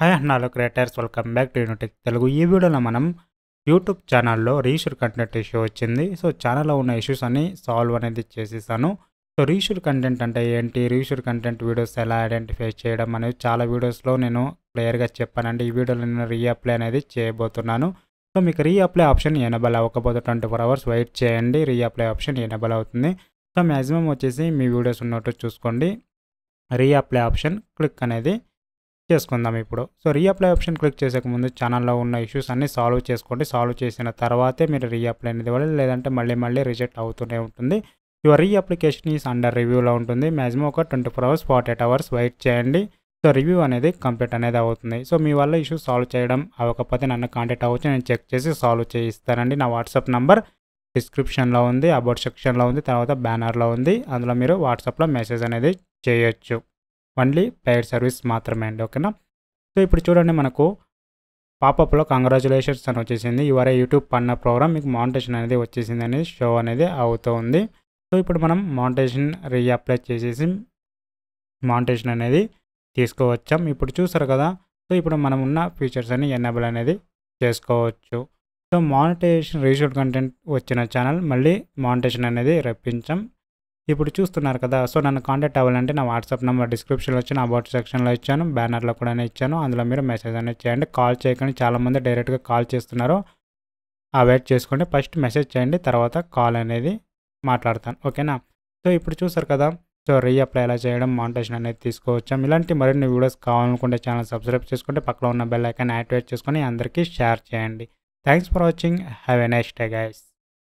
Hi hello creators welcome back to Unitech Telugu. ఈ వీడియోలో మనం యూట్యూబ్ ఛానల్లో రీఇష్యూడ్ కంటెంట్ ఇష్యూ వచ్చింది. సో ఛానల్లో ఉన్న ఇష్యూస్ అన్ని సాల్వ్ అనేది చేసేసాను. సో రీఇష్యూడ్ కంటెంట్ అంటే ఏంటి, రీఇష్యూడ్ కంటెంట్ వీడియోస్ ఎలా ఐడెంటిఫై చేయడం అనేది చాలా వీడియోస్లో నేను క్లియర్గా చెప్పానండి. ఈ వీడియోలో నేను రీఅప్లై అనేది చేయబోతున్నాను. సో మీకు రీఅప్లై ఆప్షన్ ఎనేబుల్ అవ్వకపోతే 24 hours వెయిట్ చేయండి, రీఅప్లై ఆప్షన్ ఎనేబుల్ అవుతుంది. సో మ్యాక్సిమం వచ్చేసి మీ వీడియోస్ ఉన్నట్టు చూసుకోండి. రీఅప్లై ఆప్షన్ క్లిక్ అనేది చేసుకుందాం ఇప్పుడు. సో రీఅప్లై ఆప్షన్ క్లిక్ చేసేక ముందు ఛానల్లో ఉన్న ఇష్యూస్ అన్ని సాల్వ్ చేసుకోండి. సాల్వ్ చేసిన తర్వాతే మీరు రీఅప్లై అనేది ఇవ్వాలి, లేదంటే మళ్ళీ రిజెక్ట్ అవుతూనే ఉంటుంది. యువర్ రీఅప్లికేషన్ ఈస్ అండర్ రివ్యూలో ఉంటుంది. మ్యాక్సిమం ఒక 24 hours 48 hours వెయిట్ చేయండి. సో రివ్యూ అనేది కంప్లీట్ అనేది అవుతుంది. సో మీ వల్ల ఇష్యూ సాల్వ్ చేయడం అవ్వకపోతే నన్ను కాంటాక్ట్ అవ్వచ్చు, నేను చెక్ చేసి సాల్వ్ చేయిస్తానండి. నా వాట్సాప్ నంబర్ డిస్క్రిప్షన్లో ఉంది, అబౌట్ సెక్షన్లో ఉంది, తర్వాత బ్యానర్లో ఉంది. అందులో మీరు వాట్సాప్లో మెసేజ్ అనేది చేయొచ్చు. ఓన్లీ పెయిడ్ సర్వీస్ మాత్రమే అండి, ఓకేనా. సో ఇప్పుడు చూడండి, మనకు పాపప్లో కంగ్రాచులేషన్స్ అని వచ్చేసింది. యువర్ యూట్యూబ్ పార్ట్నర్ ప్రోగ్రామ్, మీకు మానిటైజేషన్ అనేది వచ్చేసింది అనేది షో అనేది అవుతూ ఉంది. సో ఇప్పుడు మనం మానిటైజేషన్ రీఅప్లై చేసేసి మానిటైజేషన్ అనేది తీసుకోవచ్చాం. ఇప్పుడు చూసారు కదా. సో ఇప్పుడు మనం ఉన్న ఫీచర్స్ అన్ని ఎనేబుల్ అనేది చేసుకోవచ్చు. సో మానిటైజేషన్ రీఇష్యూడ్ కంటెంట్ వచ్చిన ఛానల్ మళ్ళీ మానిటైజేషన్ అనేది రప్పించాం. ఇప్పుడు చూస్తున్నారు కదా. సో నన్ను కాంటాక్ట్ అవ్వాలంటే నా వాట్సాప్ నెంబర్ డిస్క్రిప్షన్లో ఇచ్చాను, అబౌట్ సెక్షన్లో ఇచ్చాను, బ్యానర్లో కూడా ఇచ్చాను. అందులో మీరు మెసేజ్ అనేది చేయండి. కాల్ చేయకండి, చాలామంది డైరెక్ట్గా కాల్ చేస్తున్నారు. వెయిట్ చేసుకోండి. ఫస్ట్ మెసేజ్ చేయండి, తర్వాత కాల్ అనేది మాట్లాడతాను, ఓకేనా. సో ఇప్పుడు చూసారు కదా. సో రీఅప్లై ఎలా చేయడం, మానిటైజేషన్ అనేది తీసుకోవచ్చాం. ఇలాంటి మరిన్ని వీడియోస్ కావాలనుకుంటే ఛానల్ సబ్స్క్రైబ్ చేసుకుంటే పక్కన ఉన్న బెల్ ఐకాన్ యాక్టివేట్ చేసుకొని అందరికీ షేర్ చేయండి. Thanks for watching. Have a nice day guys.